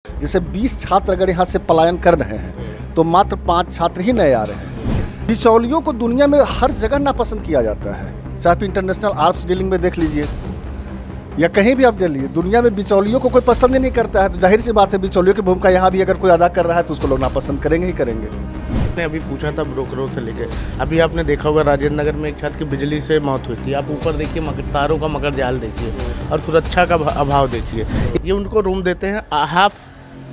जैसे 20 छात्र अगर यहाँ से पलायन कर रहे हैं तो मात्र 5 छात्र ही नए आ रहे हैं। बिचौलियों को दुनिया में हर जगह नापसंद किया जाता है, चाहे आप इंटरनेशनल आर्म्स डीलिंग में देख लीजिए या कहीं भी आप देख लीजिए, दुनिया में बिचौलियों को कोई पसंद ही नहीं करता है। तो जाहिर सी बात है बिचौलियों की भूमिका यहाँ भी अगर कोई अदा कर रहा है तो उसको लोग नापसंद करेंगे ही करेंगे। आपने अभी पूछा था ब्रोकरों से लेके, अभी आपने देखा होगा राजेंद्र नगर में एक छात्र की बिजली से मौत हुई थी। आप ऊपर देखिए तारों का मकर जाल देखिए और सुरक्षा का अभाव देखिए। ये उनको रूम देते हैं, हाफ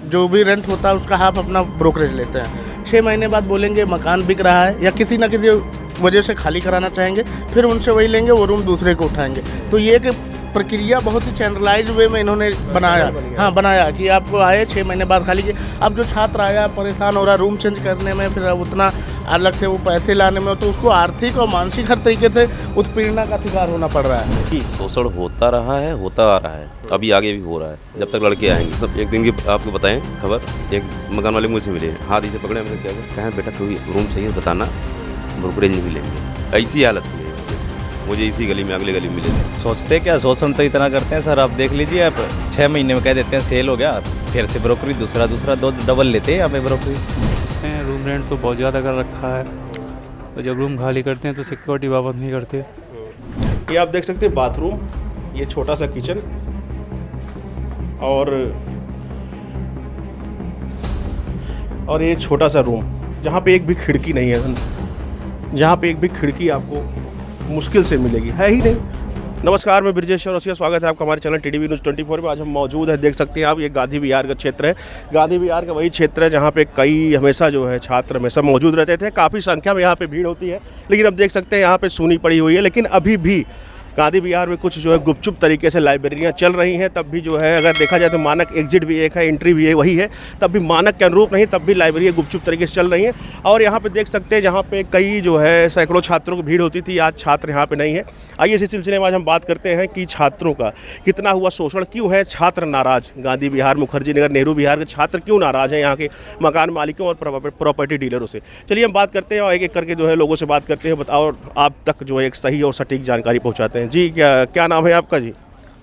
जो भी रेंट होता है उसका हाफ अपना ब्रोकरेज लेते हैं। 6 महीने बाद बोलेंगे मकान बिक रहा है या किसी ना किसी वजह से खाली कराना चाहेंगे, फिर उनसे वही लेंगे, वो रूम दूसरे को उठाएंगे। तो ये एक प्रक्रिया बहुत ही चैनलाइज वे में इन्होंने बनाया कि आपको आए 6 महीने बाद खाली किए। अब जो छात्र आया परेशान हो रहा रूम चेंज करने में, फिर अब उतना अलग से वो पैसे लाने में, तो उसको आर्थिक और मानसिक हर तरीके से उत्पीड़ना का शिकार होना पड़ रहा है। शोषण होता रहा है, होता आ रहा है, अभी आगे भी हो रहा है जब तक लड़के आएंगे। सब एक दिन की आपको बताएं खबर, एक मकान वाले मुझसे मिले, हाथ ही से पकड़े, हमने क्या कहें बेटा कोई रूम चाहिए बताना, ब्रोकरेज नहीं मिलेंगे। ऐसी हालत है, मुझे इसी गली में अगली गली मिले। सोचते क्या, शोषण तो इतना करते हैं सर। आप देख लीजिए, आप 6 महीने में कह देते हैं सेल हो गया, फिर से ब्रोकरी दूसरा 2 डबल लेते हैं यहाँ पे ब्रोकरी। इसमें रूम रेंट तो बहुत ज़्यादा कर रखा है, तो जब रूम खाली करते हैं तो सिक्योरिटी वापस नहीं करते। ये आप देख सकते हैं बाथरूम, ये छोटा सा किचन और ये छोटा सा रूम जहाँ पे एक भी खिड़की नहीं है, जहाँ पे एक भी खिड़की आपको मुश्किल से मिलेगी, है ही नहीं। नमस्कार, मैं ब्रिजेश और स्वागत है आपका हमारे चैनल टीडीवी न्यूज़ 24 में। आज हम मौजूद है, देख सकते हैं आप, ये गांधी विहार का क्षेत्र है। गांधी विहार का वही क्षेत्र है जहाँ पे कई हमेशा जो है छात्र हमेशा मौजूद रहते थे। काफ़ी संख्या में यहाँ पे भीड़ होती है, लेकिन अब देख सकते हैं यहाँ पे सूनी पड़ी हुई है। लेकिन अभी भी गांधी विहार में कुछ जो है गुपचुप तरीके से लाइब्रेरियां चल रही हैं। तब भी जो है अगर देखा जाए तो मानक एग्जिट भी एक है, एंट्री भी वही है, तब भी मानक के अनुरूप नहीं, तब भी लाइब्रेरियां गुपचुप तरीके से चल रही हैं। और यहाँ पे देख सकते हैं जहाँ पे कई जो है सैकड़ों छात्रों की भीड़ होती थी, आज छात्र यहाँ पे नहीं है। आइए इसी सिलसिले में आज हम बात करते हैं कि छात्रों का कितना हुआ शोषण, क्यों है छात्र नाराज। गांधी विहार, मुखर्जी नगर, नेहरू विहार के छात्र क्यों नाराज हैं यहाँ के मकान मालिकों और प्रॉपर्टी डीलरों से। चलिए हम बात करते हैं और एक एक करके जो है लोगों से बात करते हैं, बताओ आप तक जो है एक सही और सटीक जानकारी पहुँचाते हैं। जी क्या नाम है आपका? जी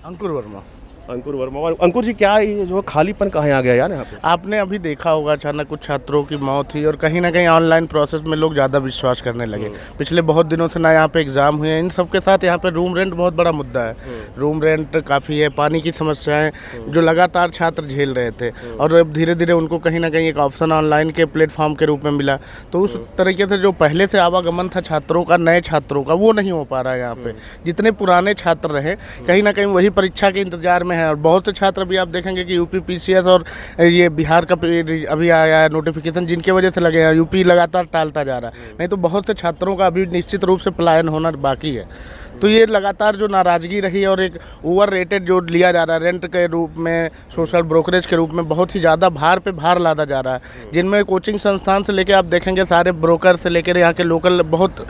अंकुर वर्मा। अंकुर वर्मा। अंकुर जी, क्या ये जो खालीपन कहाँ आ गया यार यहाँ पे? आपने अभी देखा होगा अचानक कुछ छात्रों की मौत हुई और कहीं ना कहीं ऑनलाइन प्रोसेस में लोग ज़्यादा विश्वास करने लगे। पिछले बहुत दिनों से ना यहाँ पे एग्ज़ाम हुए हैं, इन सब के साथ यहाँ पे रूम रेंट बहुत बड़ा मुद्दा है। रूम रेंट काफ़ी है, पानी की समस्याएं जो लगातार छात्र झेल रहे थे, और अब धीरे धीरे उनको कहीं ना कहीं एक ऑप्शन ऑनलाइन के प्लेटफॉर्म के रूप में मिला। तो उस तरीके से जो पहले से आवागमन था छात्रों का, नए छात्रों का, वो नहीं हो पा रहा है यहाँ पे। जितने पुराने छात्र रहे कहीं ना कहीं वही परीक्षा के इंतजार में है। और बहुत से छात्र भी आप देखेंगे कि यूपी पीसीएस और ये बिहार का अभी आया है नोटिफिकेशन, जिनके वजह से लगे हैं। यूपी लगातार टालता जा रहा है, नहीं तो बहुत से छात्रों का अभी निश्चित रूप से पलायन होना बाकी है। तो ये लगातार जो नाराज़गी रही और एक ओवर रेटेड जो लिया जा रहा है रेंट के रूप में, सोशल ब्रोकरेज के रूप में, बहुत ही ज़्यादा भार पे भार लादा जा रहा है। जिनमें कोचिंग संस्थान से लेकर आप देखेंगे सारे ब्रोकर से लेकर यहाँ के लोकल बहुत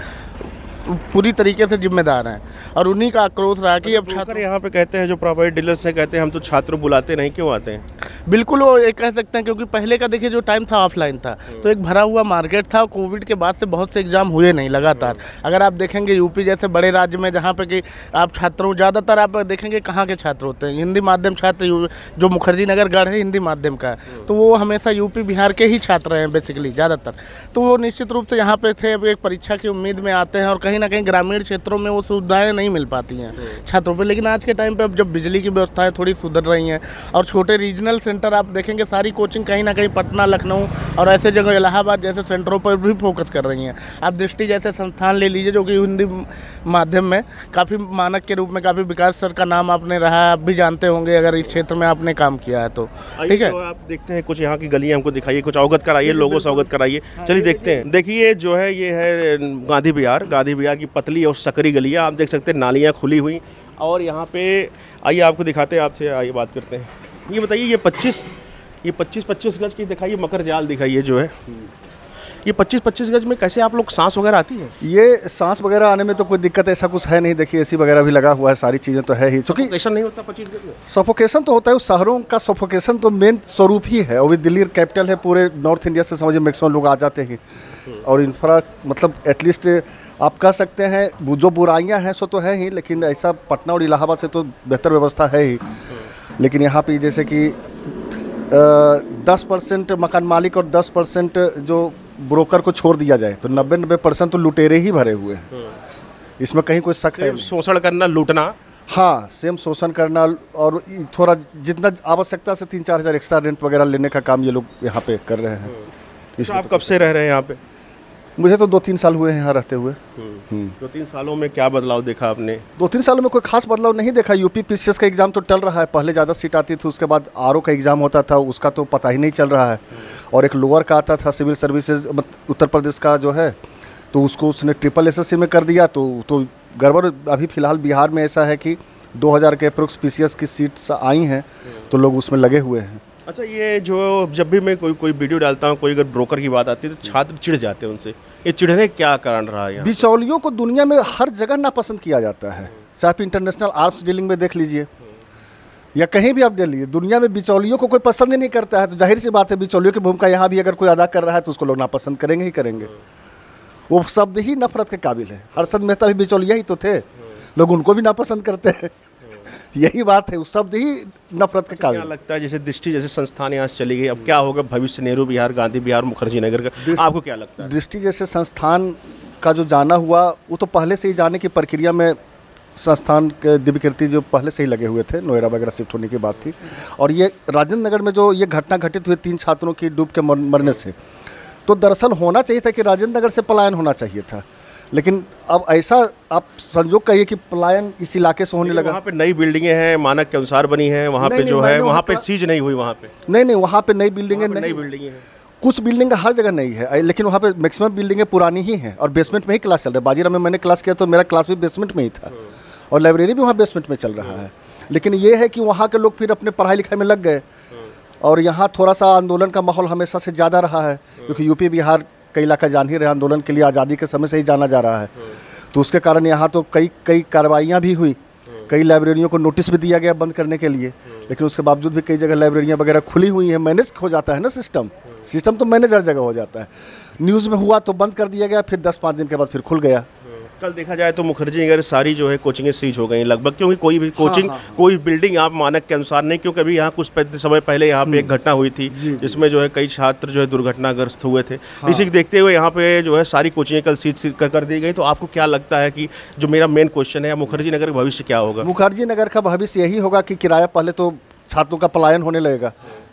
पूरी तरीके से जिम्मेदार हैं। और उन्हीं का आक्रोश रहा कि अब छात्र यहाँ पे कहते हैं, जो प्रॉपर्टी डीलर से कहते हैं हम तो छात्र बुलाते नहीं, क्यों आते हैं? बिल्कुल, वो एक कह सकते हैं, क्योंकि पहले का देखिए जो टाइम था ऑफलाइन था, तो एक भरा हुआ मार्केट था। कोविड के बाद से बहुत से एग्जाम हुए नहीं लगातार। अगर आप देखेंगे यूपी जैसे बड़े राज्य में जहाँ पे कि आप छात्रों ज़्यादातर आप देखेंगे कहाँ के छात्र होते हैं, हिंदी माध्यम छात्र। जो मुखर्जी नगर गढ़ है हिंदी माध्यम का है, तो वो हमेशा यूपी बिहार के ही छात्र हैं बेसिकली ज़्यादातर। तो वो निश्चित रूप से यहाँ पे थे, एक परीक्षा की उम्मीद में आते हैं और कहीं ना कहीं ग्रामीण क्षेत्रों में वो सुविधाएं नहीं मिल पाती हैं छात्रों पे। लेकिन आज के टाइम पे अब जब बिजली की व्यवस्थाएं थोड़ी सुधर रही हैं और छोटे रीजनल सेंटर आप देखेंगे सारी कोचिंग कहीं ना कहीं पटना, लखनऊ और ऐसे जगह इलाहाबाद जैसे सेंटरों पर भी फोकस कर रही हैं। आप दृष्टि जैसे संस्थान ले लीजिए, जो कि हिंदी माध्यम में काफ़ी मानक के रूप में काफ़ी विकास सर का नाम आपने रहा है, आप भी जानते होंगे अगर इस क्षेत्र में आपने काम किया है तो। ठीक है, तो आप देखते हैं कुछ यहाँ की गलियाँ हमको दिखाइए, कुछ अवगत कराइए, लोगों से अवगत कराइए। चलिए देखते हैं। देखिए जो है ये है गांधी विहार की पतली और सकरी गलियाँ, आप देख सकते हैं नालियाँ खुली हुई। और यहाँ पे आइए आपको दिखाते हैं, आपसे आइए बात करते हैं। ये बताइए, ये 25 गज की दिखाइए मकर जाल दिखाइए जो है, ये 25 गज में कैसे आप लोग सांस वगैरह आती है? ये सांस वगैरह आने में तो कोई दिक्कत ऐसा कुछ है नहीं। देखिए एसी वगैरह भी लगा हुआ है, सारी चीज़ें तो है ही। चूँकि सफोकेशन नहीं होता 25 गज में? सफोकेशन तो होता है, शहरों का सफोकेशन तो मेन स्वरूप ही है। और दिल्ली कैपिटल है, पूरे नॉर्थ इंडिया से समझिए मैक्सिमम लोग आ जाते हैं। और इंफ्रा मतलब एटलीस्ट आप कह सकते हैं जो बुराइयां हैं सो तो है ही, लेकिन ऐसा पटना और इलाहाबाद से तो बेहतर व्यवस्था है ही। लेकिन यहाँ पे जैसे कि 10% मकान मालिक और 10% जो ब्रोकर को छोड़ दिया जाए तो 90% तो लुटेरे ही भरे हुए हैं। इसमें कहीं कोई शक है? शोषण करना, लूटना। हाँ, सेम शोषण करना और थोड़ा जितना आवश्यकता से 3-4 हज़ार एक्स्ट्रा रेंट वगैरह लेने का काम ये लोग यहाँ पे कर रहे हैं। तो आप कब से रह रहे हैं यहाँ पे? मुझे तो 2-3 साल हुए हैं यहाँ रहते हुए। 2-3 सालों में क्या बदलाव देखा आपने? 2-3 सालों में कोई खास बदलाव नहीं देखा। यूपी पीसीएस का एग्ज़ाम तो टल रहा है, पहले ज़्यादा सीट आती थी, उसके बाद आरओ का एग्ज़ाम होता था, उसका तो पता ही नहीं चल रहा है। और एक लोअर का आता था सिविल सर्विसेज उत्तर प्रदेश का जो है, तो उसको उसने ट्रिपल एसएससी में कर दिया, तो गड़बड़। अभी फ़िलहाल बिहार में ऐसा है कि 2000 के अप्रोक्स पीसीएस की सीट्स आई हैं, तो लोग उसमें लगे हुए हैं। अच्छा, ये जो जब भी मैं कोई वीडियो डालता हूँ, कोई अगर ब्रोकर की बात आती है तो छात्र चिढ़ जाते हैं उनसे। ये चिढ़ने क्या कारण रहा है? बिचौलियों को दुनिया में हर जगह नापसंद किया जाता है, चाहे आप इंटरनेशनल आर्म्स डीलिंग में देख लीजिए या कहीं भी आप देख लीजिए, दुनिया में बिचौलियों को कोई पसंद ही नहीं करता है। तो जाहिर सी बात है, बिचौलियों की भूमिका यहाँ भी अगर कोई अदा कर रहा है तो उसको लोग नापसंद करेंगे ही करेंगे। वो शब्द ही नफरत के काबिल है। हर्षद मेहता भी बिचौलिया ही तो थे, लोग उनको भी नापसंद करते हैं। यही बात है, उस शब्द ही नफरत के काबिल। क्या लगता है, जैसे दृष्टि जैसे संस्थान यहाँ से चली गई, अब क्या होगा भविष्य? नेहरू विहार, गांधी विहार, मुखर्जी नगर का आपको क्या लगता है? दृष्टि जैसे संस्थान का जो जाना हुआ, वो तो पहले से ही जाने की प्रक्रिया में संस्थान के दिव्यकीर्ति जो पहले से ही लगे हुए थे, नोएडा वगैरह शिफ्ट होने की बात थी। और ये राजेंद्र नगर में जो ये घटना घटित हुई 3 छात्रों की डूब के मरने से, तो दरअसल होना चाहिए था कि राजेंद्र नगर से पलायन होना चाहिए था, लेकिन अब ऐसा आप संजोग कहिए कि पलायन इस इलाके से होने लगा। वहाँ पे नई बिल्डिंगें हैं, मानक के अनुसार बनी है, वहाँ पे जो है वहाँ पे सीज नहीं हुई। वहाँ पे नहीं, वहाँ पे नई बिल्डिंगें नहीं, कुछ बिल्डिंग हर जगह नहीं है, लेकिन वहाँ पे मैक्सिमम बिल्डिंगें पुरानी ही हैं और बेसमेंट में ही क्लास चल रहा है। बाजीराव में मैंने क्लास किया तो मेरा क्लास भी बेसमेंट में ही था और लाइब्रेरी भी वहाँ बेसमेंट में चल रहा है। लेकिन ये है कि वहाँ के लोग फिर अपने पढ़ाई लिखाई में लग गए और यहाँ थोड़ा सा आंदोलन का माहौल हमेशा से ज़्यादा रहा है, क्योंकि यूपी बिहार कई इलाका जान ही रहे, आंदोलन के लिए आज़ादी के समय से ही जाना जा रहा है। तो उसके कारण यहाँ तो कई कार्रवाइयाँ भी हुई, कई लाइब्रेरियों को नोटिस भी दिया गया बंद करने के लिए, लेकिन उसके बावजूद भी कई जगह लाइब्रेरियाँ वगैरह खुली हुई हैं। मैनेज हो जाता है ना सिस्टम तो मैनेज हर जगह हो जाता है। न्यूज़ में हुआ तो बंद कर दिया गया, फिर 10-5 दिन के बाद फिर खुल गया। कल देखा जाए तो मुखर्जी नगर सारी जो है कोचिंगें सीज हो गई लगभग, क्योंकि कोई भी कोचिंग कोई बिल्डिंग आप मानक के अनुसार नहीं, क्योंकि अभी यहाँ कुछ समय पहले यहाँ पे एक घटना हुई थी जिसमें जो है कई छात्र जो है दुर्घटनाग्रस्त हुए थे। इसी को देखते हुए यहाँ पे जो है सारी कोचिंगें कल सीज कर दी गई। तो आपको क्या लगता है कि जो मेरा मेन क्वेश्चन है, मुखर्जी नगर का भविष्य क्या होगा? मुखर्जी नगर का भविष्य यही होगा कि किराया, पहले तो छात्रों का पलायन होने लगेगा।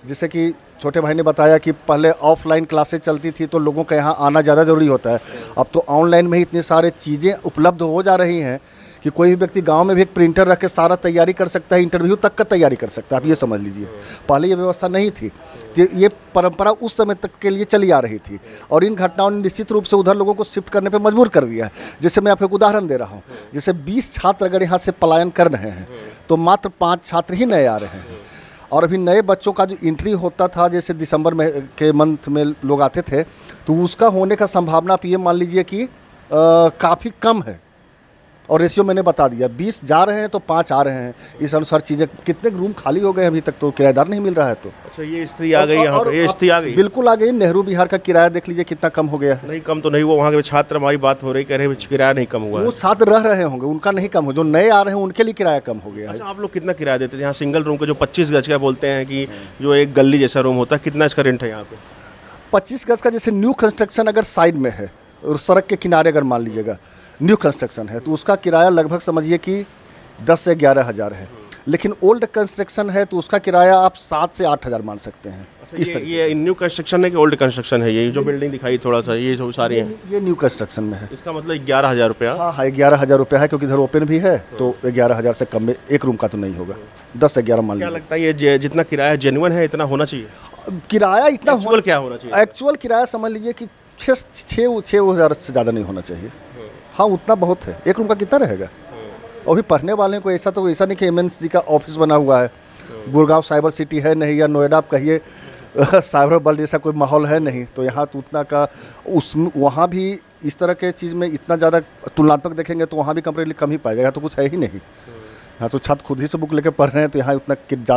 जैसे कि छोटे भाई ने बताया कि पहले ऑफलाइन क्लासेस चलती थी तो लोगों का यहाँ आना ज़्यादा ज़रूरी होता है, अब तो ऑनलाइन में ही इतनी सारी चीज़ें उपलब्ध हो जा रही हैं कि कोई भी व्यक्ति गांव में भी एक प्रिंटर रख के सारा तैयारी कर सकता है, इंटरव्यू तक का तैयारी कर सकता है। आप ये समझ लीजिए, पहले ये व्यवस्था नहीं थी। ये परंपरा उस समय तक के लिए चली आ रही थी और इन घटनाओं ने निश्चित रूप से उधर लोगों को शिफ्ट करने पर मजबूर कर दिया है। जैसे मैं आपको एक उदाहरण दे रहा हूँ, जैसे 20 छात्र अगर यहाँ से पलायन कर रहे हैं तो मात्र 5 छात्र ही नए आ रहे हैं और अभी नए बच्चों का जो एंट्री होता था, जैसे दिसंबर में के मंथ में लोग आते थे, तो उसका होने का संभावना आप ये मान लीजिए कि काफ़ी कम है। और रेशियो मैंने बता दिया, 20 जा रहे हैं तो 5 आ रहे हैं। इस अनुसार चीज़ें, कितने रूम खाली हो गए अभी तक तो किराएदार नहीं मिल रहा है। तो अच्छा, ये स्थिति आ गई यहाँ पे, ये स्थिति आ गई, बिल्कुल आ गई। नेहरू बिहार का किराया देख लीजिए कितना कम हो गया है। नहीं कम तो नहीं हुआ, वहाँ के छात्र हमारी बात हो रही, कह रहे हैं किराया नहीं कम हुआ। वो छात्र रह रहे होंगे, उनका नहीं कम हो, जो नए आ रहे हैं उनके लिए किराया कम हो गया है। अच्छा, आप लोग कितना किराया देते थे यहाँ सिंगल रूम का, जो 25 गज का बोलते हैं कि जो एक गली जैसा रूम होता है, कितना इसका रेंट है यहाँ पे? 25 गज का, जैसे न्यू कंस्ट्रक्शन अगर साइड में है और सड़क के किनारे अगर मान लीजिएगा न्यू कंस्ट्रक्शन है तो उसका किराया लगभग समझिए कि 10 से 11 हज़ार है। लेकिन ओल्ड कंस्ट्रक्शन है तो उसका किराया आप 7 से 8 हज़ार मान सकते हैं। अच्छा, ये न्यू कंस्ट्रक्शन है कि ओल्ड कंस्ट्रक्शन है? ये जो बिल्डिंग दिखाई थोड़ा सा, ये जो सारी हैं, ये न्यू कंस्ट्रक्शन में है। इसका मतलब 11,000 रुपया? हाँ, 11,000 रुपया है, क्योंकि इधर ओपन भी है तो 11,000 से कम में एक रूम का तो नहीं होगा, 10 से 11 मान लीजिए। क्या लगता है ये जितना किराया जेन्युइन है इतना होना चाहिए? किराया इतना एक्चुअल क्या होना चाहिए? एक्चुअल किराया समझ लीजिए कि 6,000 से ज़्यादा नहीं होना चाहिए। हाँ, उतना बहुत है। एक रूम का कितना रहेगा? और भी पढ़ने वाले को ऐसा नहीं कि MNC का ऑफिस बना हुआ है, गुड़गांव साइबर सिटी है नहीं, या नोएडा आप कहिए साइबर बल जैसा कोई माहौल है नहीं, तो यहाँ तो उतना का वहाँ भी इस तरह के चीज़ में इतना ज़्यादा तुलनात्मक देखेंगे तो वहाँ भी कंपेरेटिवली कम ही पाएगा, तो कुछ है ही नहीं। हाँ, तो छात्र खुद ही से बुक लेके पढ़ रहे हैं, तो यहाँ उतना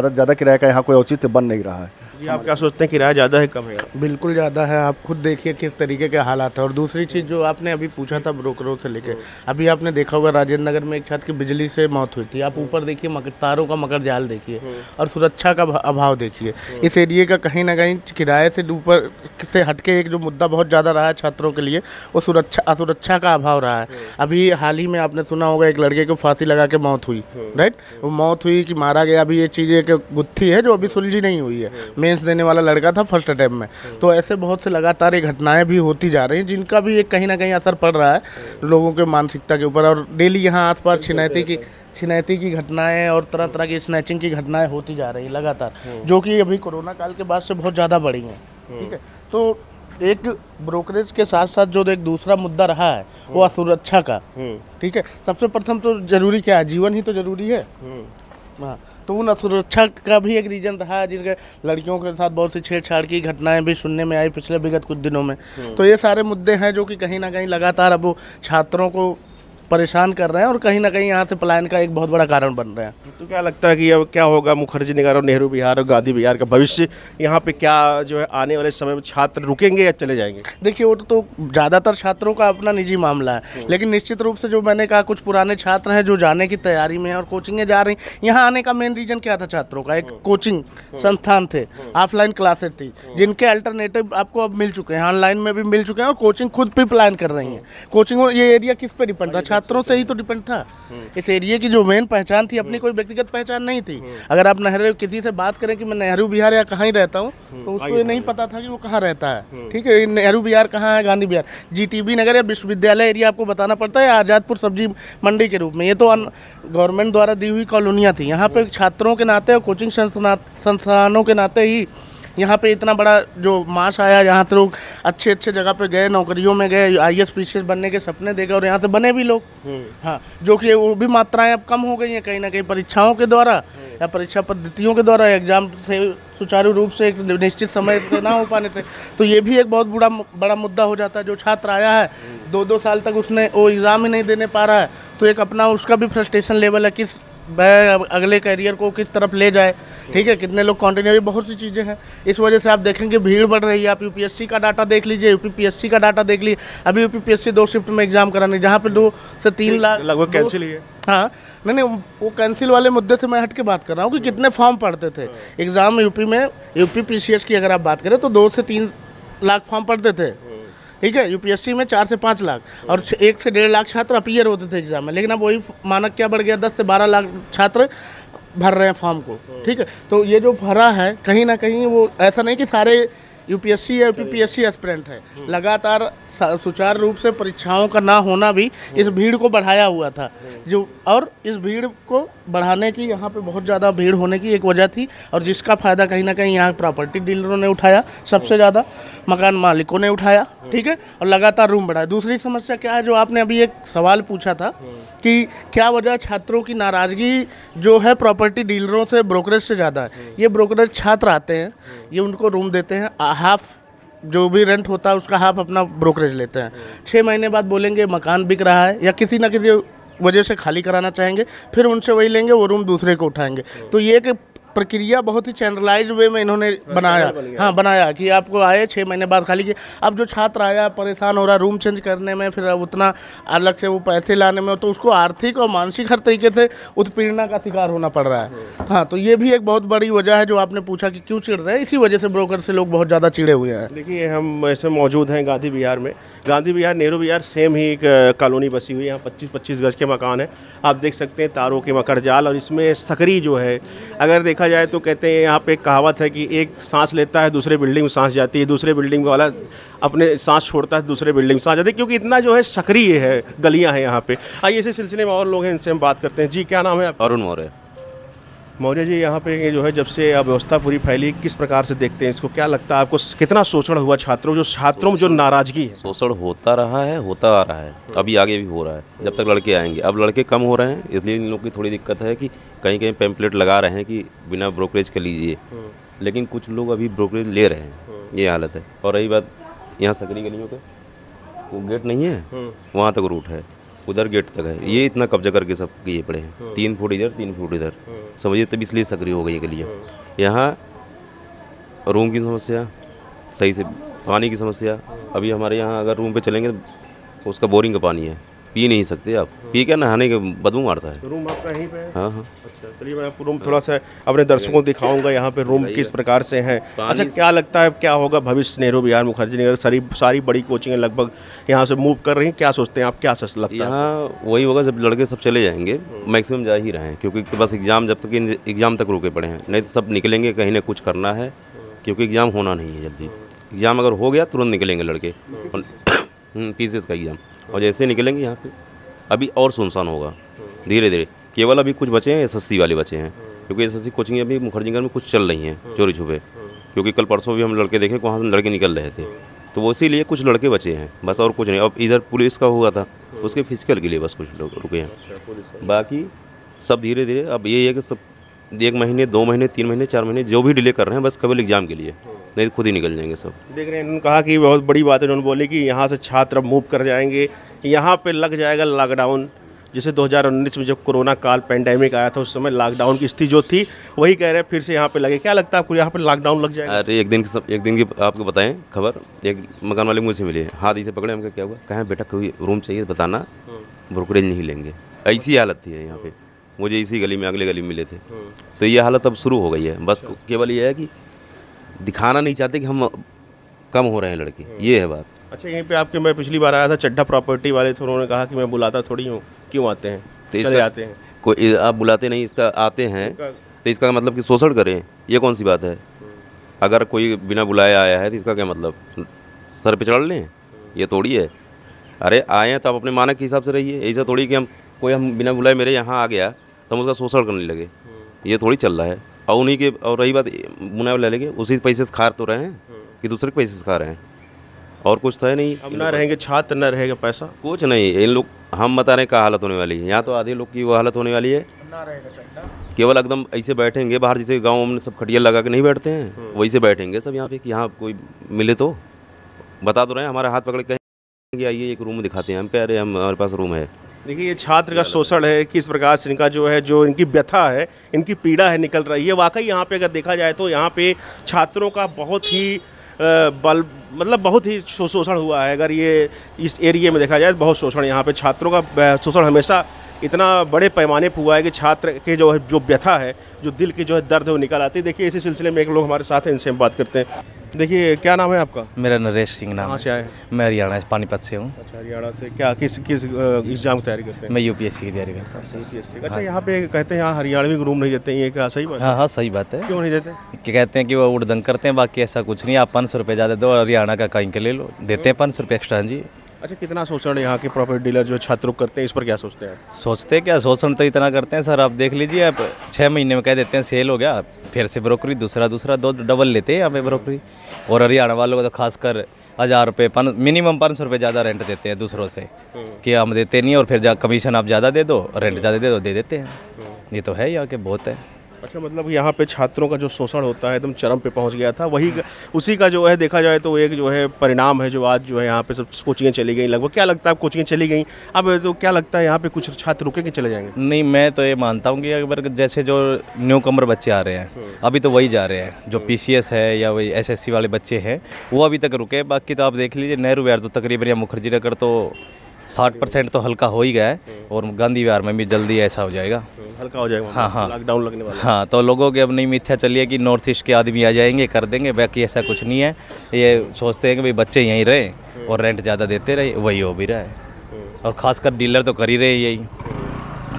ज़्यादा किराया का यहाँ कोई औचित्य बन नहीं रहा है। जी, आप क्या सोचते हैं, किराया ज़्यादा है कम है? बिल्कुल ज़्यादा है। आप खुद देखिए किस तरीके के हालात है। और दूसरी चीज़ जो आपने अभी पूछा था ब्रोकरों से लेके, अभी आपने देखा होगा राजेंद्र नगर में एक छात्र की बिजली से मौत हुई थी। आप ऊपर देखिए तारों का मकर जाल देखिए और सुरक्षा का अभाव देखिए। इस एरिए का कहीं ना कहीं किराए से ऊपर से हटके एक जो मुद्दा बहुत ज़्यादा रहा है छात्रों के लिए, वो असुरक्षा का अभाव रहा है। अभी हाल ही में आपने सुना होगा एक लड़के को फांसी लगा के मौत हुई, राइट? वो मौत हुई कि मारा गया, अभी ये चीज़ एक गुत्थी है जो अभी सुलझी नहीं हुई है। मेंस देने वाला लड़का था फर्स्ट अटैम्प्ट में। तो ऐसे बहुत से लगातार ये घटनाएं भी होती जा रही हैं जिनका भी एक कहीं ना कहीं असर पड़ रहा है लोगों के मानसिकता के ऊपर। और डेली यहाँ आसपास छिनैती की घटनाएं और तरह तरह की स्नैचिंग की घटनाएं होती जा रही हैं लगातार, जो कि अभी कोरोना काल के बाद से बहुत ज़्यादा बढ़ी हैं। ठीक है, तो एक ब्रोकरेज के साथ साथ जो एक दूसरा मुद्दा रहा है वो असुरक्षा का। ठीक है, सबसे प्रथम तो जरूरी क्या है, जीवन ही तो जरूरी है। हाँ, तो उन असुरक्षा का भी एक रीजन रहा है, जिनके लड़कियों के साथ बहुत सी छेड़छाड़ की घटनाएं भी सुनने में आई पिछले विगत कुछ दिनों में। तो ये सारे मुद्दे हैं जो कि कहीं ना कहीं लगातार अब वो छात्रों को परेशान कर रहे हैं और कहीं ना कहीं यहाँ से पलायन का एक बहुत बड़ा कारण बन रहे हैं। तो क्या लगता है कि अब क्या होगा मुखर्जी नगर और नेहरू विहार और गांधी विहार का भविष्य? यहाँ पे क्या जो है आने वाले समय में छात्र रुकेंगे या चले जाएंगे? देखिए, वो तो ज़्यादातर छात्रों का अपना निजी मामला है, लेकिन निश्चित रूप से जो मैंने कहा कुछ पुराने छात्र हैं जो जाने की तैयारी में हैं और कोचिंगें जा रही। यहाँ आने का मेन रीजन क्या था छात्रों का? एक कोचिंग संस्थान थे, ऑफलाइन क्लासेस थी, जिनके अल्टरनेटिव आपको अब मिल चुके हैं, ऑनलाइन में भी मिल चुके हैं और कोचिंग खुद भी प्लान कर रही हैं। कोचिंग ये एरिया किस पे डिपेंड था? छात्रों से ही तो डिपेंड था। इस एरिया की जो मेन पहचान थी, अपनी कोई व्यक्तिगत पहचान नहीं थी। अगर आप नेहरू किसी से बात करें कि मैं नेहरू विहार या कहाँ ही रहता हूँ, तो उसको ये नहीं पता था कि वो कहाँ रहता है। ठीक है, नेहरू विहार कहाँ है, गांधी विहार, जीटीबी नगर या विश्वविद्यालय एरिया आपको बताना पड़ता है, या आज़ादपुर सब्जी मंडी के रूप में। ये तो गवर्नमेंट द्वारा दी हुई कॉलोनियाँ थी। यहाँ पे छात्रों के नाते और कोचिंग संस्थानों के नाते ही यहाँ पे इतना बड़ा जो मास आया, यहाँ से लोग अच्छे अच्छे जगह पे गए, नौकरियों में गए, IAS PCS बनने के सपने देखे और यहाँ से बने भी लोग। हाँ, जो कि वो भी मात्राएं अब कम हो गई हैं कहीं ना कहीं परीक्षाओं के द्वारा या परीक्षा पद्धतियों के द्वारा, एग्जाम से सुचारू रूप से एक निश्चित समय से ना हो पाने से। तो ये भी एक बहुत बड़ा मुद्दा हो जाता है। जो छात्र आया है 2-2 साल तक उसने वो एग्ज़ाम ही नहीं देने पा रहा है, तो एक अपना उसका भी फ्रस्ट्रेशन लेवल है कि वह अगले करियर को किस तरफ ले जाए। ठीक है, कितने लोग कंटिन्यू, बहुत सी चीज़ें हैं। इस वजह से आप देखेंगे भीड़ बढ़ रही है। आप UPSC का डाटा देख लीजिए, UPPSC का डाटा देख लीजिए। अभी UPPSC 2 शिफ्ट में एग्जाम कराने, जहाँ पे 2 से 3 लाख लगभग कैंसिल ही है। हाँ, नहीं, वो कैंसिल वाले मुद्दे से मैं हट के बात कर रहा हूँ कि कितने फॉर्म पढ़ते थे एग्ज़ाम यूपी में। UP PCS की अगर आप बात करें तो 2 से 3 लाख फॉर्म पढ़ते थे। ठीक है, UPSC में 4 से 5 लाख और 1 से 1.5 लाख छात्र अपीयर होते थे एग्जाम में। लेकिन अब वही मानक क्या बढ़ गया, 10 से 12 लाख छात्र भर रहे हैं फॉर्म को। ठीक है, तो ये जो भरा है कहीं ना कहीं वो ऐसा नहीं कि सारे UPSC या UPPSC एस्पिरेंट है, लगातार सुचारू रूप से परीक्षाओं का ना होना भी इस भीड़ को बढ़ाया हुआ था। जो और इस भीड़ को बढ़ाने की यहाँ पे बहुत ज़्यादा भीड़ होने की एक वजह थी, और जिसका फ़ायदा कहीं ना कहीं यहाँ प्रॉपर्टी डीलरों ने उठाया, सबसे ज़्यादा मकान मालिकों ने उठाया। ठीक है, और लगातार रूम बढ़ाया। दूसरी समस्या क्या है, जो आपने अभी एक सवाल पूछा था कि क्या वजह छात्रों की नाराज़गी जो है प्रॉपर्टी डीलरों से, ब्रोकरेज से ज़्यादा है। ये ब्रोकरेज छात्र आते हैं, ये उनको रूम देते हैं, हाफ जो भी रेंट होता है उसका हाफ अपना ब्रोकरेज लेते हैं। 6 महीने बाद बोलेंगे मकान बिक रहा है, या किसी ना किसी वजह से खाली कराना चाहेंगे, फिर उनसे वही लेंगे, वो रूम दूसरे को उठाएंगे। तो ये एक प्रक्रिया बहुत ही चैनलाइज वे में इन्होंने बनाया कि आपको आए 6 महीने बाद खाली किए। अब जो छात्र आया परेशान हो रहा रूम चेंज करने में, फिर उतना अलग से वो पैसे लाने में, तो उसको आर्थिक और मानसिक हर तरीके से उत्पीड़ना का शिकार होना पड़ रहा है। हाँ, तो ये भी एक बहुत बड़ी वजह है जो आपने पूछा कि क्यों चिढ़ रहे हैं। इसी वजह से ब्रोकर से लोग बहुत ज़्यादा चिढ़े हुए हैं। देखिए, हम ऐसे मौजूद हैं गांधी विहार में। गांधी विहार, नेहरू विहार सेम ही एक कॉलोनी बसी हुई है। यहाँ 25-25 गज के मकान है। आप देख सकते हैं तारों के मकर जाल, और इसमें सकरी जो है, अगर देखा जाए तो कहते हैं यहाँ पे एक कहावत है कि एक सांस लेता है दूसरे बिल्डिंग में सांस जाती है, दूसरे बिल्डिंग वाला अपने सांस छोड़ता है दूसरे बिल्डिंग में सांस जाती है, क्योंकि इतना जो है सक्रिय है, गलियाँ हैं यहाँ पे। आइए इसी सिलसिले में और लोग हैं, इनसे हम बात करते हैं। जी, क्या नाम है आपका? अरुण मौर्य। मौर्य जी, यहाँ पे जो है जब से अव्यवस्था पूरी फैली, किस प्रकार से देखते हैं इसको? क्या लगता है आपको, कितना शोषण हुआ छात्रों में जो नाराजगी है? शोषण होता रहा है, होता आ रहा है, अभी आगे भी हो रहा है जब तक लड़के आएंगे। अब लड़के कम हो रहे हैं, इसलिए इन लोगों की थोड़ी दिक्कत है कि कहीं कहीं पैम्पलेट लगा रहे हैं कि बिना ब्रोकरेज के लीजिए, लेकिन कुछ लोग अभी ब्रोकरेज ले रहे हैं, ये हालत है। और रही बात यहाँ सकरी गलियों के, वो गेट नहीं है, वहाँ तक रूट है, उधर गेट तक है, ये इतना कब्जा करके सब किए पड़े हैं, 3 फुट इधर 3 फुट इधर, समझिए, तब इसलिए सक्रिय हो गई है गलियाँ। यहाँ रूम की समस्या, सही से पानी की समस्या। अभी हमारे यहाँ अगर रूम पे चलेंगे तो उसका बोरिंग का पानी है, पी नहीं सकते आप, पी क्या नहाने के बदबू मारता है। रूम आपका यहीं पे है? हाँ हाँ। अच्छा, चलिए मैं आपको रूम थोड़ा सा अपने दर्शकों को दिखाऊंगा यहाँ पे रूम किस प्रकार से हैं। अच्छा, क्या लगता है क्या होगा भविष्य नेहरू बिहार मुखर्जी नगर, सारी बड़ी कोचिंगें लगभग यहाँ से मूव कर रही हैं, क्या सोचते हैं आप, क्या लगता है? यहाँ वही होगा, जब लड़के सब चले जाएंगे, मैक्सिमम जा ही रहे हैं, क्योंकि बस एग्ज़ाम जब तक एग्ज़ाम तक रुके पड़े हैं, नहीं तो सब निकलेंगे, कहीं ना कुछ करना है, क्योंकि एग्ज़ाम होना नहीं है जल्दी। एग्ज़ाम अगर हो गया तुरंत निकलेंगे लड़के, पीसीएस का एग्ज़ाम, और जैसे निकलेंगे यहाँ पे अभी और सुनसान होगा धीरे धीरे। केवल अभी कुछ बचे हैं एसएससी वाले बचे हैं, क्योंकि एसएससी कोचिंग अभी मुखर्जी नगर में कुछ चल रही हैं चोरी छुपे, क्योंकि कल परसों भी हम लड़के देखे वहाँ से लड़के निकल रहे थे, तो वो इसीलिए कुछ लड़के बचे हैं बस, और कुछ नहीं। अब इधर पुलिस का हुआ था, उसके फिजिकल के लिए बस कुछ लोग रुके हैं, बाकी सब धीरे धीरे। अब ये है कि सब 1 महीने 2 महीने 3 महीने 4 महीने जो भी डिले कर रहे हैं बस केवल एग्ज़ाम के लिए, नहीं तो खुद ही निकल जाएंगे सब। देख रहे हैं, उन्होंने कहा कि बहुत बड़ी बात है, उन्होंने बोली कि यहाँ से छात्र अब मूव कर जाएंगे, यहाँ पे लग जाएगा लॉकडाउन। जैसे 2019 में जब कोरोना काल पैंडेमिक आया था उस समय लॉकडाउन की स्थिति जो थी वही कह रहे हैं फिर से यहाँ पे लगे। क्या लगता है आपको यहाँ पे लॉकडाउन लग जाएगा? अरे एक दिन की आपको बताएं खबर, एक मकान वाले मुझसे मिले, हाथ ही से पकड़े, हमको क्या हुआ, कहें बेटा कोई रूम चाहिए बताना, ब्रोकरेज नहीं लेंगे। ऐसी हालत थी यहाँ पे, मुझे इसी गली में अगले गली में मिले थे। तो ये हालत अब शुरू हो गई है, बस केवल ये है कि दिखाना नहीं चाहते कि हम कम हो रहे हैं लड़के, ये है बात। अच्छा, यहीं पे आपके मैं पिछली बार आया था, चड्ढा प्रॉपर्टी वाले थे, उन्होंने कहा कि मैं बुलाता थोड़ी हूँ, क्यों आते हैं, तो चले आते हैं। कोई आप बुलाते नहीं, इसका आते हैं तो इसका मतलब कि शोषण करें, ये कौन सी बात है? अगर कोई बिना बुलाए आया है तो इसका क्या मतलब, सर पे चढ़ लें, ये थोड़ी है। अरे आए हैं तो आप अपने मानक के हिसाब से रहिए, ऐसा थोड़ी कि हम बिना बुलाए मेरे यहाँ आ गया तो हम उसका शोषण करने लगे, ये थोड़ी चल रहा है। और उन्हीं के, और रही बात बुनाए ले लेंगे, उसी पैसे से खा तो रहे हैं कि दूसरे के पैसे से खा रहे हैं, और कुछ तो है नहीं। अब ना रहेंगे छात्र, ना रहेगा पैसा, कुछ नहीं। इन लोग, हम बता रहे हैं क्या हालत होने वाली है, यहाँ तो आधे लोग की वो हालत होने वाली है, केवल एकदम ऐसे बैठेंगे बाहर, जैसे गाँव में सब खटिया लगा के नहीं बैठते हैं वैसे बैठेंगे सब यहाँ पे, कि यहाँ कोई मिले तो बता तो रहे हैं, हमारे हाथ पकड़ कहेंगे आइए एक रूम दिखाते हैं, हम कह रहे हैं हमारे पास रूम है। देखिए ये छात्र का शोषण है, किस प्रकार से इनका जो है, जो इनकी व्यथा है, इनकी पीड़ा है निकल रही है। वाकई यहाँ पे अगर देखा जाए तो यहाँ पे छात्रों का बहुत ही बहुत ही शोषण हुआ है। अगर ये इस एरिया में देखा जाए बहुत शोषण, यहाँ पे छात्रों का शोषण हमेशा इतना बड़े पैमाने पर हुआ है कि छात्र के जो व्यथा है, जो दिल की जो है दर्द है वो निकल आती है। देखिए इसी सिलसिले में एक लोग हमारे साथ हैं, इनसे हम बात करते हैं। देखिए क्या नाम है आपका? मेरा नरेश सिंह नाम कहाँ है। से आए? मैं हरियाणा से, पानीपत से हूँ। अच्छा, हरियाणा से। क्या किस एग्जाम की तैयारी करते हैं? मैं यूपीएससी की तैयारी करता हूँ। यूपीएससी। अच्छा, यहाँ पे कहते हैं यहाँ हरियाणवी रूम नहीं देते हैं, ये क्या सही बात है? हाँ हाँ सही बात है। क्यों नहीं देते? क्या कहते हैं कि वो उड़दंग करते हैं, बाकी ऐसा कुछ नहीं। आप 500 रुपये ज़्यादा दो, हरियाणा का कहीं के ले लो, देते हैं 500 रुपये एक्स्ट्रा। जी। अच्छा, कितना शोषण यहाँ के प्रॉपर्टी डीलर जो छात्रों करते हैं, इस पर क्या सोचते हैं? सोचते क्या, शोषण तो इतना करते हैं सर, आप देख लीजिए। आप 6 महीने में कह देते हैं सेल हो गया, फिर से ब्रोकरी दूसरा 2 डबल लेते हैं यहाँ पे ब्रोकरी। और हरियाणा वालों को तो खासकर 1000 रुपये मिनिमम 500 रुपये ज़्यादा रेंट देते हैं दूसरों से, कि हम देते नहीं, और फिर कमीशन आप ज़्यादा दे दो, रेंट ज़्यादा दे देते हैं। ये तो है यहाँ के, बहुत है। अच्छा, मतलब यहाँ पे छात्रों का जो शोषण होता है एकदम चरम पे पहुँच गया था, वही उसी का जो है देखा जाए तो एक जो है परिणाम है, जो आज जो है यहाँ पे सब कोचिंगें चली गई लगभग। क्या लगता है, कोचिंगें चली गई, अब तो क्या लगता है यहाँ पे कुछ छात्र रुके के चले जाएंगे? नहीं, मैं तो ये मानता हूँ कि अगर जैसे जो न्यू कमर बच्चे आ रहे हैं अभी तो वही जा रहे हैं, जो पीसीएस है या वही एसएससी वाले बच्चे हैं वो अभी तक रुके। बाकी तो आप देख लीजिए नेहरू विहार तो तकरीबन, या मुखर्जी नगर तो 60% तो हल्का हो ही गया है, और गांधी विहार में भी जल्दी ऐसा हो जाएगा, हल्का हो जाएगा। हाँ हाँ, लॉकडाउन लगने वाला है। हाँ, तो लोगों के अब नहीं मिथ्या चलिए कि नॉर्थ ईस्ट के आदमी आ जाएंगे कर देंगे, बाकी ऐसा कुछ नहीं है। ये सोचते हैं कि भाई बच्चे यहीं रहे और रेंट ज़्यादा देते रहे, वही हो भी रहा है। और ख़ासकर डीलर तो कर ही रहे यही,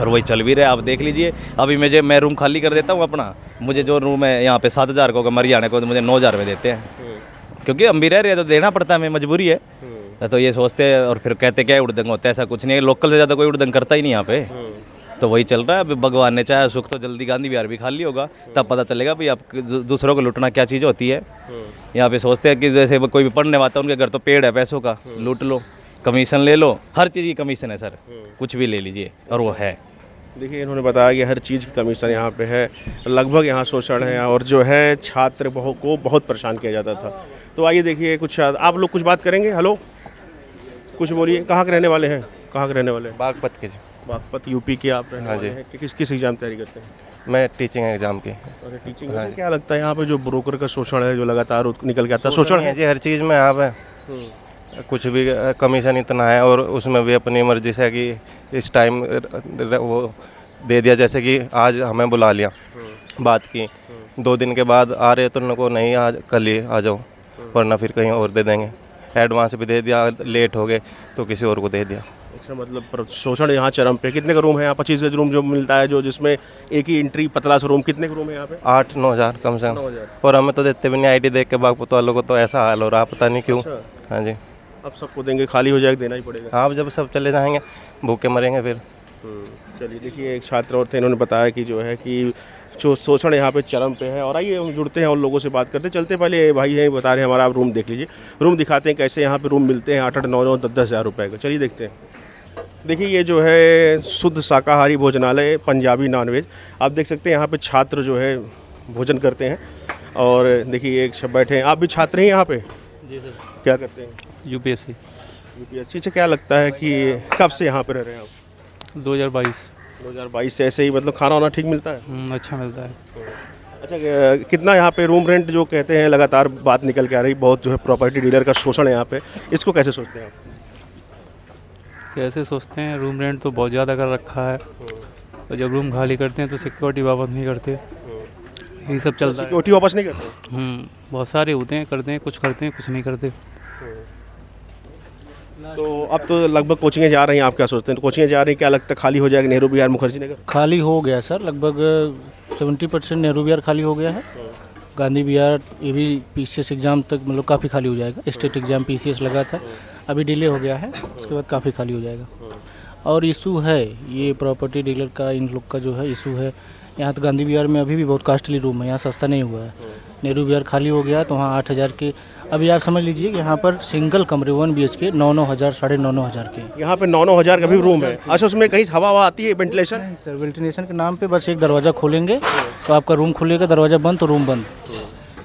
और वही चल भी रहा है। आप देख लीजिए, अभी मैं रूम खाली कर देता हूँ अपना, मुझे जो रूम है यहाँ पे 7000 को, हरियाणा को तो मुझे 9000 में देते हैं, क्योंकि हम भी रह रहे हैं तो देना पड़ता है, हमें मजबूरी है। तो ये सोचते हैं और फिर कहते क्या उड़दंग होता है, ऐसा कुछ नहीं है। लोकल से ज़्यादा कोई उड़दंग करता ही नहीं यहाँ पे, तो वही चल रहा है। अभी भगवान ने चाहे सुख तो जल्दी गांधी विहार भी खाली होगा, तब पता चलेगा भाई आप दूसरों को लूटना क्या चीज़ होती है। यहाँ पे सोचते हैं कि जैसे कोई भी पढ़ने वाता है, उनके घर तो पेड़ है पैसों का, लूट लो, कमीशन ले लो, हर चीज़ की कमीशन है सर, कुछ भी ले लीजिए, और वो है। देखिए इन्होंने बताया कि हर चीज़ की कमीशन यहाँ पे है, लगभग यहाँ शोषण है, और जो है छात्र को बहुत परेशान किया जाता था। तो आइए देखिए कुछ आप लोग कुछ बात करेंगे। हेलो, कुछ बोलिए, कहाँ के रहने वाले हैं? कहाँ के रहने वाले हैं? बागपत के जी। बागपत यूपी के आप रहने हाँ वाले जी। हैं? किस किस एग्जाम तैयारी करते हैं? मैं टीचिंग एग्ज़ाम की। अरे टीचिंग में क्या लगता है यहाँ पे जो ब्रोकर का शोषण है जो लगातार निकल के आता है, शोषण शोषण है है? जी, हर चीज़ में आप है, कुछ भी कमीशन इतना है और उसमें भी अपनी मर्जी से है कि इस टाइम वो दे दिया, जैसे कि आज हमें बुला लिया, बात की, 2 दिन के बाद आ रहे तो उनको नहीं, आज कल ही आ जाओ, वरना फिर कहीं और दे देंगे। एडवांस भी दे दिया, लेट हो गए तो किसी और को दे दिया। अच्छा, मतलब शोषण यहाँ चरम पे। कितने का रूम है यहाँ? 25 गज रूम जो मिलता है, जो जिसमें एक ही एंट्री पतला सा रूम, कितने का रूम है यहाँ पे? 8-9 हज़ार कम से कम। 9,000। और हमें तो देते भी नहीं, आईडी देख के बागपत वालों को तो ऐसा हाल हो रहा, पता नहीं क्यों। हाँ जी। अब सबको देंगे, खाली हो जाएगा, देना ही पड़ेगा। आप जब सब चले जाएंगे भूखे मरेंगे फिर। चलिए, देखिए एक छात्र और थे, इन्होंने बताया कि जो है कि जो शोषण यहाँ पे चरम पे है। और आइए हम जुड़ते हैं और लोगों से बात करते हैं। चलते पहले भाई हैं बता रहे हैं हमारा, आप रूम देख लीजिए, रूम दिखाते हैं कैसे यहाँ पे रूम मिलते हैं 8-8, 9-9, 10-10 हज़ार रुपये का। चलिए देखते हैं। देखिए ये जो है शुद्ध शाकाहारी भोजनालय, पंजाबी नॉनवेज। आप देख सकते हैं यहाँ पे छात्र जो है भोजन करते हैं। और देखिए एक सब बैठे हैं, आप भी छात्र हैं यहाँ पे? जी सर। क्या करते हैं? यूपीएससी। यूपीएससी से क्या लगता है कि कब से यहाँ पे रह रहे हैं आप? 2022। 2022 से ऐसे ही, मतलब खाना वाना ठीक मिलता है? अच्छा मिलता है। अच्छा, कितना यहाँ पे रूम रेंट जो कहते हैं, लगातार बात निकल के आ रही, बहुत जो है प्रॉपर्टी डीलर का शोषण है यहाँ पे, इसको कैसे सोचते हैं आप? कैसे सोचते हैं, रूम रेंट तो बहुत ज़्यादा कर रखा है, और जब रूम खाली करते हैं तो सिक्योरिटी वापस नहीं करते, यही सब चलता है। सिक्योरिटी वापस नहीं करते? बहुत सारे होते हैं, करते हैं, कुछ नहीं करते। तो अब तो लगभग कोचिंगें जा रही हैं, आप क्या सोचते हैं? तो कोचिंगें जा रही हैं, क्या लगता है खाली हो जाएगा नेहरू बिहार मुखर्जी नगर? खाली हो गया सर, लगभग 70% नेहरू बिहार खाली हो गया है। गांधी बिहार ये भी पीसीएस एग्ज़ाम तक मतलब काफ़ी खाली हो जाएगा। स्टेट एग्ज़ाम पीसीएस लगा था, अभी डिले हो गया है, उसके बाद काफ़ी खाली हो जाएगा। और इशू है ये प्रॉपर्टी डीलर का, इन लोग का जो है इशू है। यहाँ तो गांधी बिहार में अभी भी बहुत कास्टली रूम है, यहाँ सस्ता नहीं हुआ है। नेहरू बिहार खाली हो गया तो वहाँ 8,000 के, अभी आप समझ लीजिए कि यहाँ पर सिंगल कमरे 1 BHK 9-9 हज़ार, 9.5 हज़ार के। यहाँ पे 9-9 हज़ार का भी रूम है? अच्छा, उसमें कहीं हवा आती है, वेंटिलेशन? सर वेंटिलेशन के नाम पे बस एक दरवाज़ा खोलेंगे तो आपका रूम खुलेगा, दरवाज़ा बंद तो रूम बंद,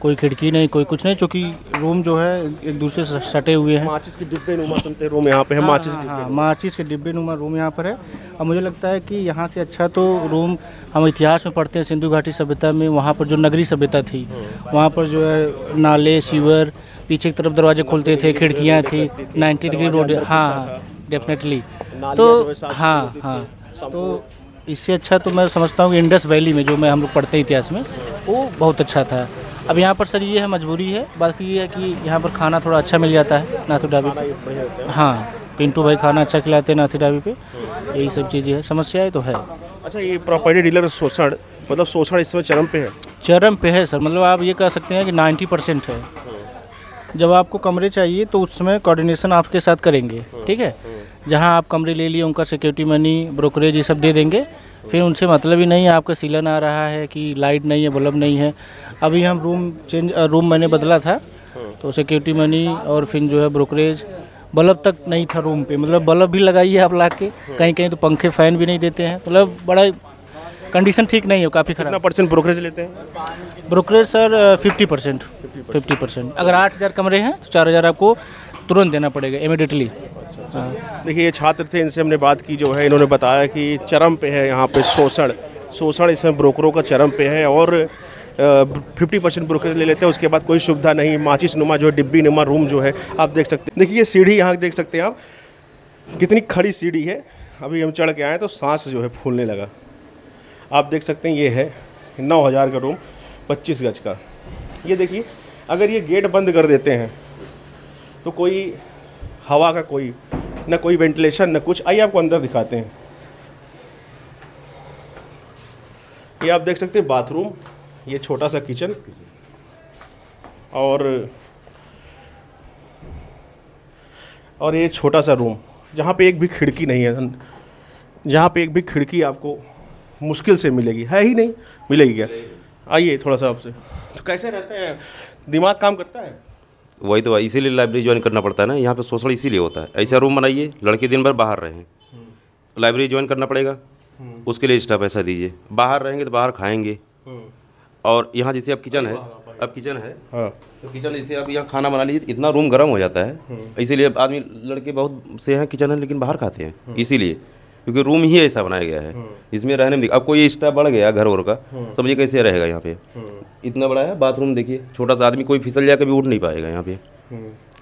कोई खिड़की नहीं, कोई कुछ नहीं, क्योंकि रूम जो है एक दूसरे से सटे हुए हैं। माचिस के डिब्बे नुमा सुनते रूम यहाँ पे है? माचिस माचिस के डिब्बे नुमा रूम यहाँ पर है। और मुझे लगता है कि यहाँ से अच्छा तो रूम, हम इतिहास में पढ़ते हैं सिंधु घाटी सभ्यता में, वहाँ पर जो नगरी सभ्यता थी, वहाँ पर जो है नाले, सीवर, पीछे की तरफ दरवाजे खुलते थे, खिड़कियाँ थी, 90 डिग्री रोड। हाँ डेफिनेटली। तो हाँ, तो इससे अच्छा तो मैं समझता हूँ कि इंडस वैली में जो हम लोग पढ़ते हैं इतिहास में, वो बहुत अच्छा था। अब यहाँ पर सर ये है, मजबूरी है, बाकी ये है कि यहाँ पर खाना थोड़ा अच्छा मिल जाता है नाथू ढाबे पे। हाँ, पिंटू भाई खाना अच्छा खिलाते हैं नाथू ढाबे पे, यही सब चीज़ें हैं, समस्याएं तो है। अच्छा, ये प्रॉपर्टी डीलर शोषण, मतलब शोषण इस समय चरम पे है? चरम पे है सर, मतलब आप ये कह सकते हैं कि 90% है। जब आपको कमरे चाहिए तो उस समय कोऑर्डिनेशन आपके साथ करेंगे, ठीक है। जहाँ आप कमरे ले लिए, उनका सिक्योरिटी मनी, ब्रोकरेज ये सब दे देंगे, फिर उनसे मतलब ही नहीं है आपका सीलन आ रहा है कि लाइट नहीं है, बल्ब नहीं है। अभी हम रूम मैंने बदला था तो सिक्योरिटी मनी और फिर जो है ब्रोकरेज, बल्ब तक नहीं था रूम पे, मतलब बल्ब भी लगाइए आप ला के, कहीं कहीं तो पंखे फ़ैन भी नहीं देते हैं, मतलब बड़ा कंडीशन ठीक नहीं है, काफ़ी ख़राब। कितना परसेंट ब्रोकरेज लेते हैं? Brokerage sir 50%। अगर 8,000 कमरे हैं तो 4,000 आपको तुरंत देना पड़ेगा, इमीडिएटली। हाँ। देखिए ये छात्र थे, इनसे हमने बात की, जो है इन्होंने बताया कि चरम पे है यहाँ पे शोषण इसमें ब्रोकरों का चरम पे है। और 50% ब्रोकरेज ले लेते हैं, उसके बाद कोई सुविधा नहीं। माचिस नुमा जो डिब्बी नुमा रूम जो है आप देख सकते हैं। देखिए ये सीढ़ी यहाँ देख सकते हैं आप, कितनी खड़ी सीढ़ी है। अभी हम चढ़ के आए तो सांस जो है फूलने लगा। आप देख सकते हैं ये है 9,000 का रूम, 25 गज का। ये देखिए, अगर ये गेट बंद कर देते हैं तो कोई हवा का कोई ना, कोई वेंटिलेशन ना कुछ। आइए आपको अंदर दिखाते हैं। ये आप देख सकते हैं बाथरूम, ये छोटा सा किचन, और ये छोटा सा रूम जहाँ पे एक भी खिड़की नहीं है, जहाँ पे एक भी खिड़की आपको मुश्किल से मिलेगी, है ही नहीं, मिलेगी क्या? आइए थोड़ा सा आपसे, तो कैसे रहते हैं, दिमाग काम करता है? वही तो, इसीलिए लाइब्रेरी ज्वाइन करना पड़ता है ना, यहाँ पे शोषण इसीलिए होता है। ऐसा रूम बनाइए, लड़के दिन भर बाहर रहें, लाइब्रेरी ज्वाइन करना पड़ेगा, उसके लिए एक्स्ट्रा पैसा दीजिए। बाहर रहेंगे तो बाहर खाएंगे, और यहाँ जैसे अब किचन है, अब किचन है, हाँ तो किचन जैसे आप यहाँ खाना बना लीजिए इतना रूम गर्म हो जाता है, इसीलिए आदमी लड़के बहुत से हैं किचन है लेकिन बाहर खाते हैं, इसीलिए क्योंकि रूम ही ऐसा बनाया गया है, इसमें रहने में अब कोई एक्स्ट्रा बढ़ गया घर और का तो मुझे कैसे रहेगा यहाँ पे। इतना बड़ा है बाथरूम, देखिए छोटा सा आदमी कोई फिसल जाकर भी उठ नहीं पाएगा यहाँ पे,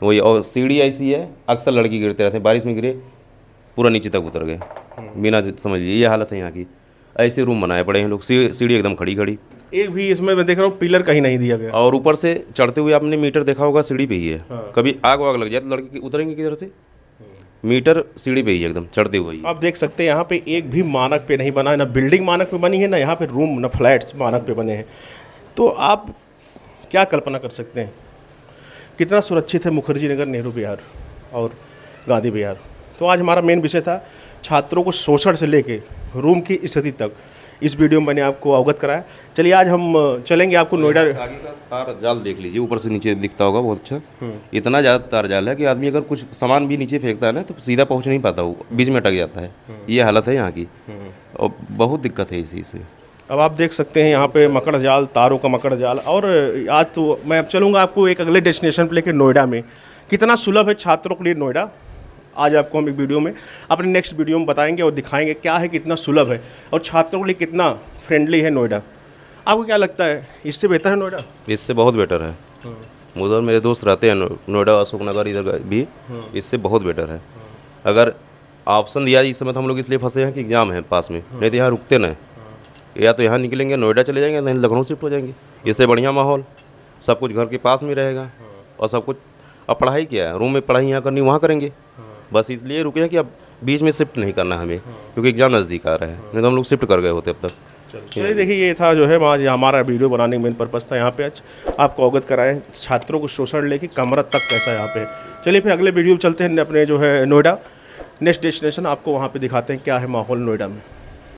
वही। और सीढ़ी ऐसी है अक्सर लड़की गिरते रहते हैं, बारिश में गिरे पूरा नीचे तक उतर गए बिना समझ लीजिए, ये हालत है यहाँ की। ऐसे रूम बनाए पड़े हैं लोग, सीढ़ी एकदम खड़ी खड़ी, एक भी इसमें मैं देख रहा हूँ पिलर कहीं नहीं दिया गया। और ऊपर से चढ़ते हुए आपने मीटर देखा होगा सीढ़ी पे ही है, कभी आग वाग लग जाए तो लड़के उतरेंगे किधर से, मीटर सीढ़ी पे ही एकदम चढ़ते हुए ही। आप देख सकते हैं यहाँ पे एक भी मानक पे नहीं बना है, ना बिल्डिंग मानक पे बनी है, ना यहाँ पे रूम ना फ्लैट्स मानक पे बने हैं। तो आप क्या कल्पना कर सकते हैं कितना सुरक्षित है मुखर्जी नगर, नेहरू विहार और गांधी विहार। तो आज हमारा मेन विषय था छात्रों को शोषण से लेके रूम की स्थिति तक, इस वीडियो में मैंने आपको अवगत कराया। चलिए आज हम चलेंगे आपको नोएडा। आगे का तार जाल देख लीजिए, ऊपर से नीचे दिखता होगा बहुत अच्छा, इतना ज़्यादा तार जाल है कि आदमी अगर कुछ सामान भी नीचे फेंकता है ना तो सीधा पहुंच नहीं पाता, वो बीच में अटक जाता है, ये हालत है यहाँ की और बहुत दिक्कत है इसी से। अब आप देख सकते हैं यहाँ पे मकड़ जाल, तारों का मकड़ जाल। और आज तो मैं अब चलूँगा आपको एक अगले डेस्टिनेशन पर लेकर नोएडा में, कितना सुलभ है छात्रों के लिए नोएडा। आज आपको हम एक वीडियो में अपने नेक्स्ट वीडियो में बताएंगे और दिखाएंगे क्या है, कितना सुलभ है और छात्रों के लिए कितना फ्रेंडली है नोएडा। आपको क्या लगता है इससे बेहतर है नोएडा? इससे बहुत बेटर है, उधर मेरे दोस्त रहते हैं नोएडा अशोक नगर इधर भी, इससे बहुत बेटर है। अगर ऑप्शन दिया इस समय तो हम लोग इसलिए फंसे हैं कि एग्जाम है पास में, नहीं तो यहाँ रुकते ना, या तो यहाँ निकलेंगे नोएडा चले जाएंगे नहीं लखनऊ शिफ्ट हो जाएंगे, इससे बढ़िया माहौल, सब कुछ घर के पास में रहेगा और सब कुछ। अब पढ़ाई क्या है, रूम में पढ़ाई यहाँ करनी वहाँ करेंगे, बस इसलिए रुके हैं कि अब बीच में शिफ्ट नहीं करना हमें क्योंकि एग्जाम नज़दीक आ रहा है, नहीं तो हम लोग शिफ्ट कर गए होते अब तक। चलिए देखिए ये था जो है आज हमारा वीडियो बनाने का मेन पर्पज़ था, यहाँ पे आज आपको अवगत कराएं छात्रों को शोषण लेके कमरा तक कैसा यहाँ पे। चलिए फिर अगले वीडियो में चलते हैं अपने जो है नोएडा, नेक्स्ट डेस्टिनेशन आपको वहाँ पे दिखाते हैं क्या है माहौल नोएडा में।